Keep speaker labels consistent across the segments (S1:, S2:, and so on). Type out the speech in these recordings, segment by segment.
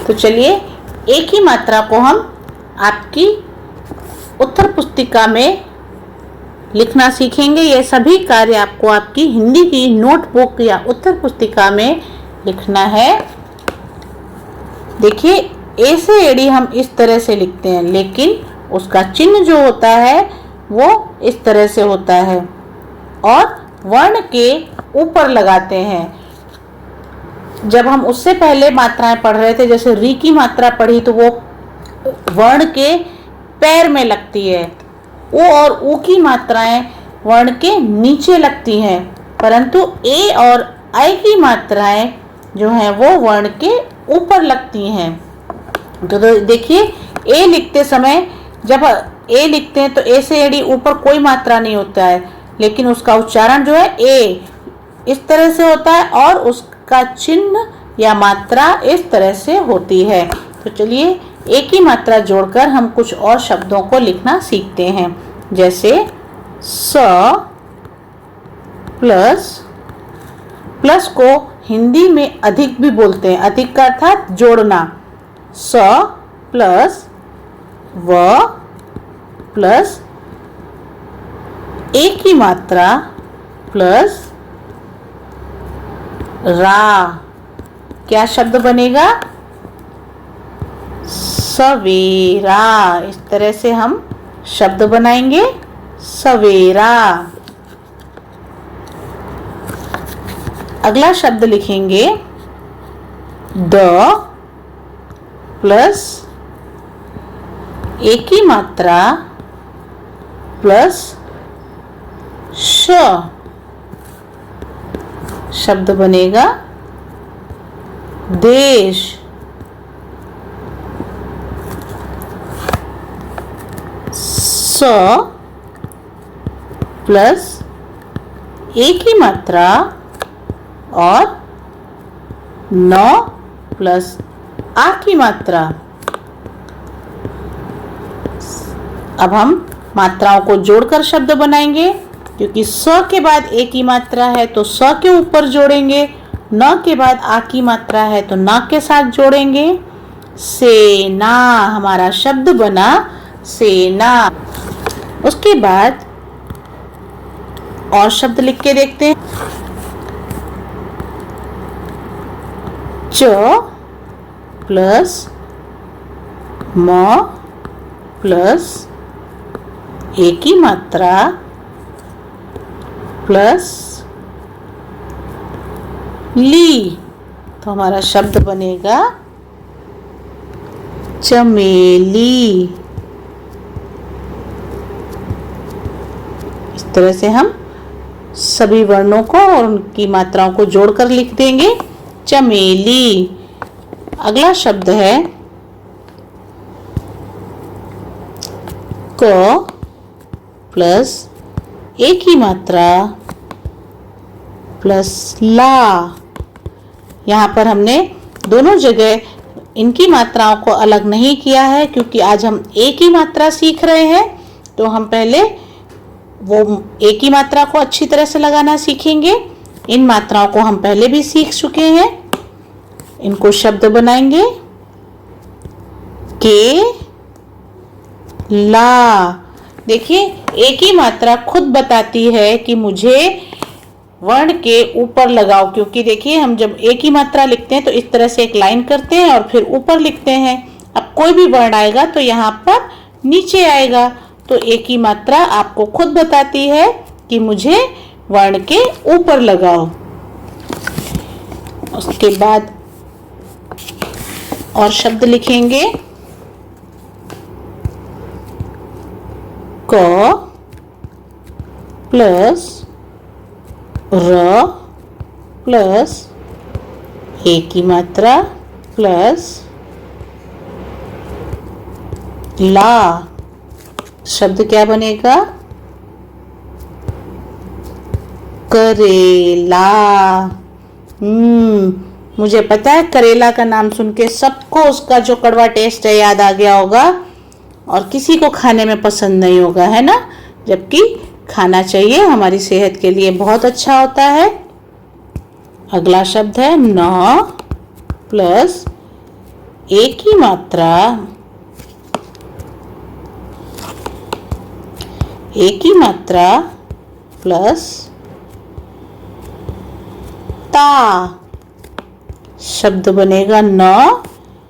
S1: तो चलिए एक ही मात्रा को हम आपकी उत्तर पुस्तिका में लिखना सीखेंगे। ये सभी कार्य आपको आपकी हिंदी की नोटबुक या उत्तर पुस्तिका में लिखना है। देखिए ए से एड़ी हम इस तरह से लिखते हैं, लेकिन उसका चिन्ह जो होता है वो इस तरह से होता है और वर्ण के ऊपर लगाते हैं। जब हम उससे पहले मात्राएं पढ़ रहे थे, जैसे री की मात्रा पढ़ी, तो वो वर्ण के पैर में लगती है। ओ और ऊ की मात्राएं वर्ण के नीचे लगती हैं, परंतु ए और आई की मात्राएं जो हैं वो वर्ण के ऊपर लगती हैं। तो देखिए ए लिखते समय जब ए लिखते हैं तो ए से एड़ी ऊपर कोई मात्रा नहीं होता है, लेकिन उसका उच्चारण जो है ए इस तरह से होता है और उसका चिन्ह या मात्रा इस तरह से होती है। तो चलिए एक ही मात्रा जोड़कर हम कुछ और शब्दों को लिखना सीखते हैं। जैसे स प्लस, प्लस को हिंदी में अधिक भी बोलते हैं। अधिक का अर्थात जोड़ना। स प्लस व प्लस एक ही मात्रा प्लस रा, क्या शब्द बनेगा? सवेरा। इस तरह से हम शब्द बनाएंगे, सवेरा। अगला शब्द लिखेंगे द प्लस एक ही मात्रा प्लस श, शब्द बनेगा देश। स प्लस एक ही मात्रा और न प्लस आ की मात्रा। अब हम मात्राओं को जोड़कर शब्द बनाएंगे, क्योंकि स के बाद एक ही मात्रा है तो स के ऊपर जोड़ेंगे, न के बाद आ की मात्रा है तो न के साथ जोड़ेंगे। सेना, हमारा शब्द बना सेना। उसके बाद और शब्द लिख के देखते हैं। च प्लस म प्लस एक ही मात्रा प्लस ली, तो हमारा शब्द बनेगा चमेली। इस तरह से हम सभी वर्णों को और उनकी मात्राओं को जोड़कर लिख देंगे, चमेली। अगला शब्द है क प्लस एक ही मात्रा प्लस ला। यहाँ पर हमने दोनों जगह इनकी मात्राओं को अलग नहीं किया है, क्योंकि आज हम एक ही मात्रा सीख रहे हैं। तो हम पहले वो एक ही मात्रा को अच्छी तरह से लगाना सीखेंगे। इन मात्राओं को हम पहले भी सीख चुके हैं। इनको शब्द बनाएंगे के ला। देखिए एक ही मात्रा खुद बताती है कि मुझे वर्ण के ऊपर लगाओ, क्योंकि देखिए हम जब एक ही मात्रा लिखते हैं तो इस तरह से एक लाइन करते हैं और फिर ऊपर लिखते हैं। अब कोई भी वर्ण आएगा तो यहाँ पर नीचे आएगा, तो एक ही मात्रा आपको खुद बताती है कि मुझे वर्ण के ऊपर लगाओ। उसके बाद और शब्द लिखेंगे क प्लस र प्लस एक की मात्रा प्लस ला। शब्द क्या बनेगा? करेला। मुझे पता है करेला का नाम सुन के सबको उसका जो कड़वा टेस्ट है याद आ गया होगा और किसी को खाने में पसंद नहीं होगा, है ना? जबकि खाना चाहिए, हमारी सेहत के लिए बहुत अच्छा होता है। अगला शब्द है न प्लस एक की मात्रा प्लस ता शब्द बनेगा न।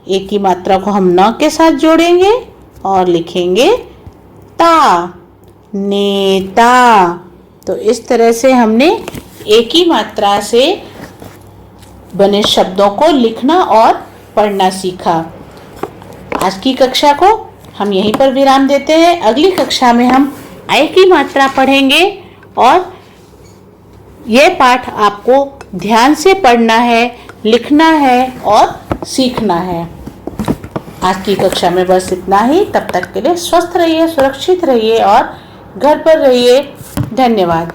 S1: एक की मात्रा को हम न के साथ जोड़ेंगे और लिखेंगे ता, नेता। तो इस तरह से हमने एक ही मात्रा से बने शब्दों को लिखना और पढ़ना सीखा। आज की कक्षा को हम यहीं पर विराम देते हैं। अगली कक्षा में हम आय की मात्रा पढ़ेंगे और यह पाठ आपको ध्यान से पढ़ना है, लिखना है और सीखना है। आज की कक्षा में बस इतना ही। तब तक के लिए स्वस्थ रहिए, सुरक्षित रहिए और घर पर रहिए। धन्यवाद।